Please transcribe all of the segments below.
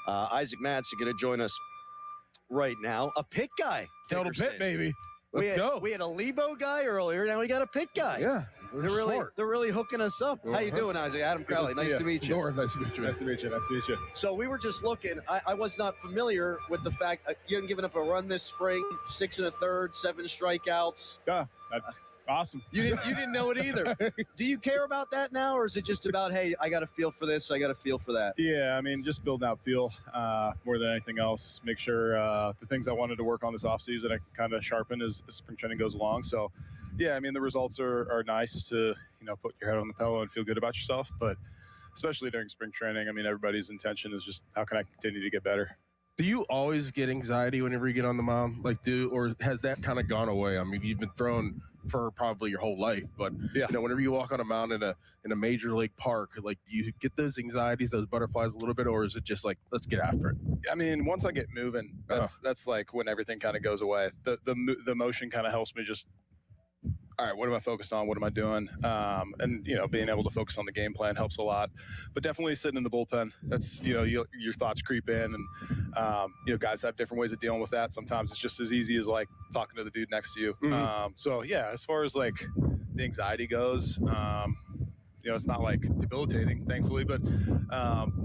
Isaac Mattson going to join us right now. A pit guy. Tell the pit, baby. Let's go. We had a Lebo guy earlier. Now we got a pit guy. Yeah. They're really hooking us up. How you doing, Isaac? Adam Crowley. Nice to meet you. Nice to meet you. Nice to meet you. Nice to meet you. So we were just looking. I was not familiar with the fact you hadn't given up a run this spring. 6 1/3, 7 strikeouts. Yeah, awesome. You didn't know it either. Do you care about that now, or is it just about, hey, I got a feel for this, I got a feel for that? Yeah, I mean, just building out feel more than anything else. Make sure the things I wanted to work on this offseason I can kind of sharpen as spring training goes along. So, yeah, I mean, the results are nice to, put your head on the pillow and feel good about yourself. But especially during spring training, I mean, everybody's intention is just how can I continue to get better? Do you always get anxiety whenever you get on the mound? Or has that kind of gone away? I mean, you've been thrown for probably your whole life, but yeah. Whenever you walk on a mound in a major league park, do you get those anxieties, those butterflies a little bit, or is it just like, let's get after it? I mean, once I get moving, that's like when everything kind of goes away. The motion kind of helps me just, all right, what am I focused on? What am I doing? And being able to focus on the game plan helps a lot. But definitely sitting in the bullpen, that's your thoughts creep in, and guys have different ways of dealing with that. Sometimes it's just as easy as like talking to the dude next to you. Mm-hmm. So yeah, as far as like the anxiety goes, it's not like debilitating, thankfully, but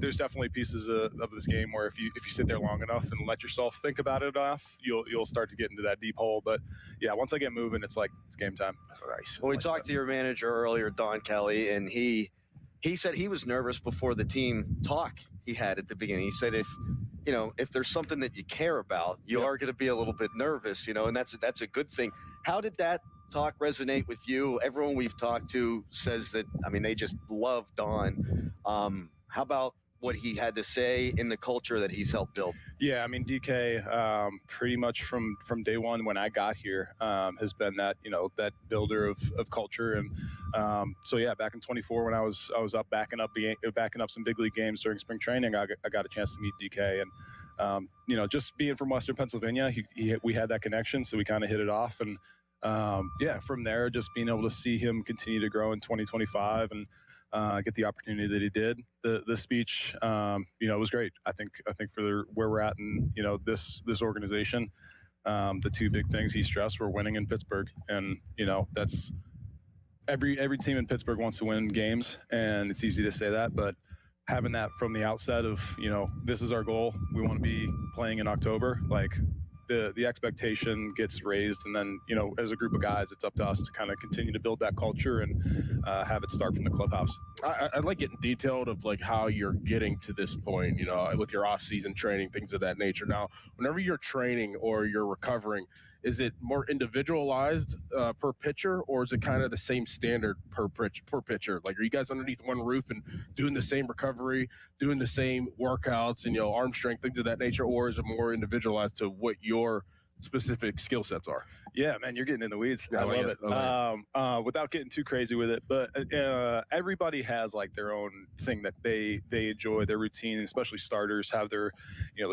there's definitely pieces of this game where if you sit there long enough and let yourself think about it enough, you'll start to get into that deep hole. But yeah, once I get moving, it's like it's game time. Nice. Well, we talked to your manager earlier, Don Kelly, and he said he was nervous before the team talk he had at the beginning. He said if there's something that you care about, you are going to be a little bit nervous, and that's a good thing. How did that talk resonate with you? Everyone we've talked to says that, I mean, they just love Don. How about what he had to say in the culture that he's helped build? Yeah, I mean, DK, pretty much from day one when I got here, has been that builder of culture, and so yeah, back in 24 when I was up backing up some big league games during spring training, I got a chance to meet DK, and just being from Western Pennsylvania, we had that connection, so we kind of hit it off, and from there, just being able to see him continue to grow in 2025 and get the opportunity that he did. The speech, was great. I think for where we're at in, this organization, the two big things he stressed were winning in Pittsburgh. And, that's every team in Pittsburgh wants to win games, and it's easy to say that, but having that from the outset of, this is our goal. We want to be playing in October. Like, the expectation gets raised, and then as a group of guys, it's up to us to kind of continue to build that culture and have it start from the clubhouse. I like getting detailed of like how you're getting to this point, with your off-season training, things of that nature. Now, whenever you're training or you're recovering, is it more individualized per pitcher, or is it kind of the same standard per pitcher? Like, are you guys underneath one roof and doing the same recovery, doing the same workouts and, arm strength, things of that nature, or is it more individualized to what your specific skill sets are? Yeah, man, you're getting in the weeds. I love it. Without getting too crazy with it, but everybody has like their own thing that they enjoy, their routine, especially starters have their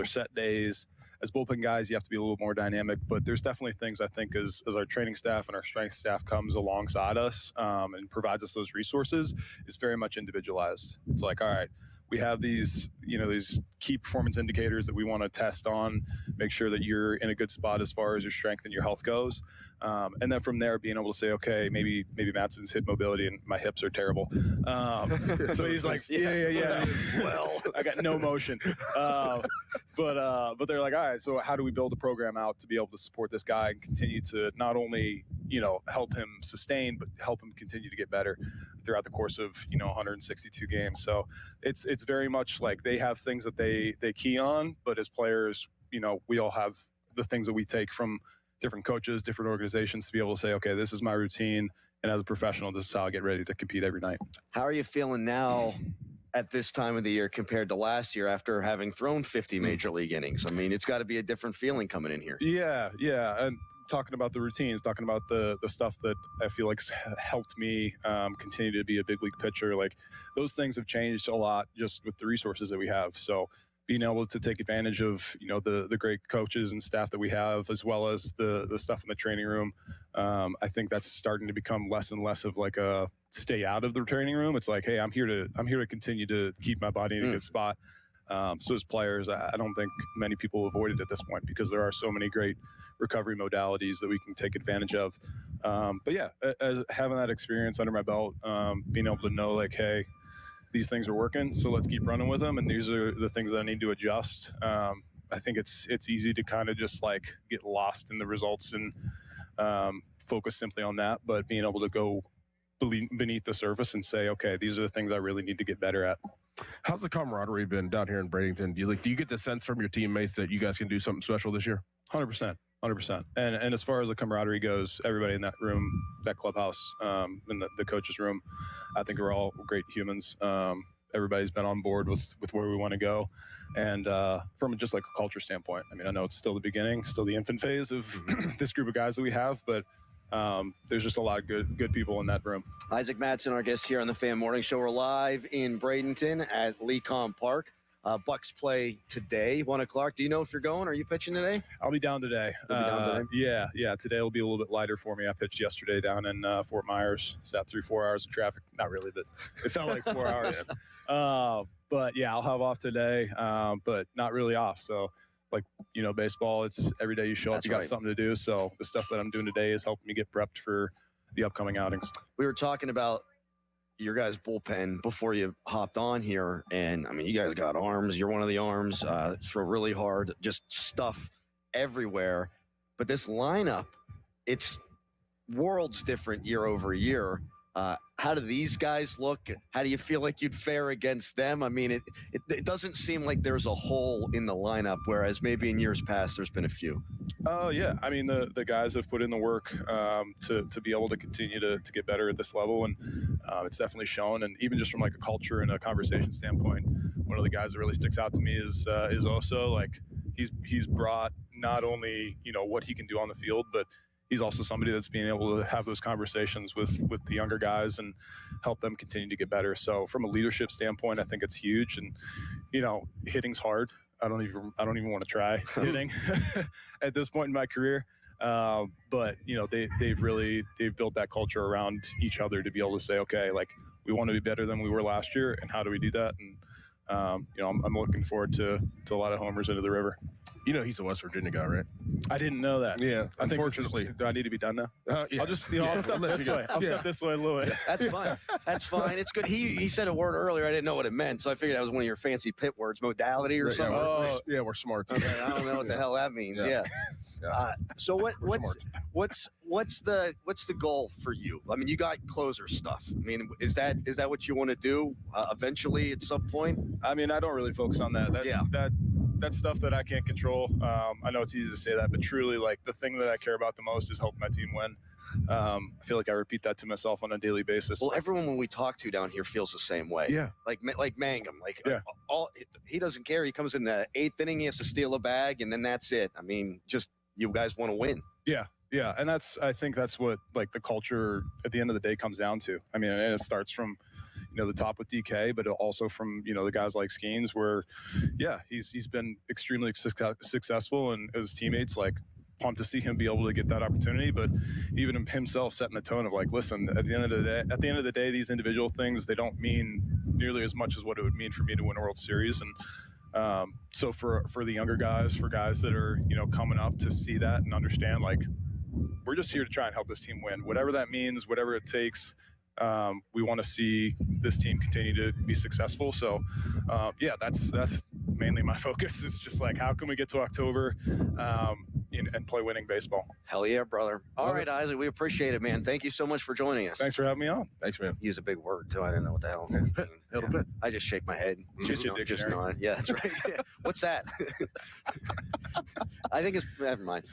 set days. As bullpen guys, you have to be a little more dynamic, but there's definitely things I think as our training staff and our strength staff comes alongside us and provides us those resources, is very much individualized. It's like, all right, we have these key performance indicators that we want to test on, make sure that you're in a good spot as far as your strength and your health goes. And then from there, being able to say, okay, maybe Mattson's hip mobility and my hips are terrible. So he's like, yeah. Well, I got no motion. But they're like, all right, so how do we build a program out to be able to support this guy and continue to not only, help him sustain, but help him continue to get better throughout the course of, 162 games. So it's very much like they have things that they key on, but as players, we all have the things that we take from different coaches, different organizations to be able to say, okay, this is my routine. And as a professional, this is how I get ready to compete every night. How are you feeling now at this time of the year compared to last year after having thrown 50 major league innings? I mean, it's got to be a different feeling coming in here. Yeah. And talking about the routines, talking about the stuff that I feel like helped me continue to be a big league pitcher, like those things have changed a lot just with the resources that we have. So being able to take advantage of, the great coaches and staff that we have, as well as the stuff in the training room. I think that's starting to become less and less of like a stay out of the training room. It's like, hey, I'm here to continue to keep my body in a good spot. So as players, I don't think many people avoid it at this point because there are so many great recovery modalities that we can take advantage of. But yeah, as having that experience under my belt, being able to know like, hey, these things are working, so let's keep running with them. And these are the things that I need to adjust. I think it's easy to kind of just like get lost in the results and focus simply on that. But being able to go beneath the surface and say, okay, these are the things I really need to get better at. How's the camaraderie been down here in Bradenton? Do you get the sense from your teammates that you guys can do something special this year? 100%. And as far as the camaraderie goes, everybody in that room, that clubhouse, in the coach's room, I think we're all great humans. Everybody's been on board with where we want to go. And from just like a culture standpoint, I mean, I know it's still the beginning, still the infant phase of this group of guys that we have, but there's just a lot of good people in that room. Isaac Mattson, our guest here on the Fan Morning Show. We're live in Bradenton at Lecom Park. Bucks play today, 1 o'clock. Do you know if you're going? Are you pitching today? I'll be down today. You'll be down today? Yeah. Today will be a little bit lighter for me. I pitched yesterday down in Fort Myers. Sat through 4 hours of traffic. Not really, but it felt like 4 hours. But yeah, I'll have off today, but not really off. So, like, baseball, it's every day you show up, you got something to do. So the stuff that I'm doing today is helping me get prepped for the upcoming outings. We were talking about your guys' bullpen before you hopped on here, and I mean, you guys got arms. You're one of the arms. Throw really hard, just stuff everywhere. But this lineup, it's worlds different year over year. How do these guys look? How do you feel like you'd fare against them? I mean, it doesn't seem like there's a hole in the lineup, whereas maybe in years past there's been a few. Oh, yeah. I mean, the guys have put in the work to be able to continue to get better at this level, and it's definitely shown. And even just from like a culture and a conversation standpoint, one of the guys that really sticks out to me is also like he's brought not only what he can do on the field, but he's also somebody that's being able to have those conversations with the younger guys and help them continue to get better. So from a leadership standpoint, I think it's huge. And hitting's hard. I don't even want to try hitting at this point in my career. But they've built that culture around each other to be able to say, okay, like we want to be better than we were last year, and how do we do that? And I'm looking forward to a lot of homers into the river. He's a West Virginia guy, right? I didn't know that. Yeah, I think unfortunately. Do I need to be done now? Yeah. I'll just, I'll step this way. I'll step this way a little bit. That's fine. That's fine. It's good. He said a word earlier. I didn't know what it meant, so I figured that was one of your fancy pit words, modality or something. We're smart. Okay, I don't know what the hell that means. Yeah. So what's the goal for you? I mean, you got closer stuff. I mean, is that what you want to do eventually at some point? I mean, I don't really focus on that. That's stuff that I can't control. I know it's easy to say that, but truly, like, the thing that I care about the most is helping my team win. I feel like I repeat that to myself on a daily basis. Well, everyone when we talk to down here feels the same way. Yeah. Like Mangum. Like, he doesn't care. He comes in the 8th inning, he has to steal a bag, and then that's it. I mean, just you guys want to win. Yeah. And I think that's what, like, the culture at the end of the day comes down to. I mean, and it starts from the top with DK, but also from the guys like Skeens, where he's been extremely successful, and his teammates, like, pumped to see him be able to get that opportunity. But even himself setting the tone of, like, listen, at the end of the day, these individual things, they don't mean nearly as much as what it would mean for me to win a World Series. And so for the younger guys, for guys that are coming up, to see that and understand, like, we're just here to try and help this team win, whatever that means, whatever it takes. We want to see this team continue to be successful. So, that's mainly my focus. Is just like, how can we get to October and play winning baseball? Hell yeah, brother. All right, Isaac, we appreciate it, man. Thank you so much for joining us. Thanks for having me on. Thanks, man. Use a big word, too. I didn't know what the hell. Yeah. I just shake my head. Just nod. Yeah, that's right. Yeah. What's that? I think it's, never mind.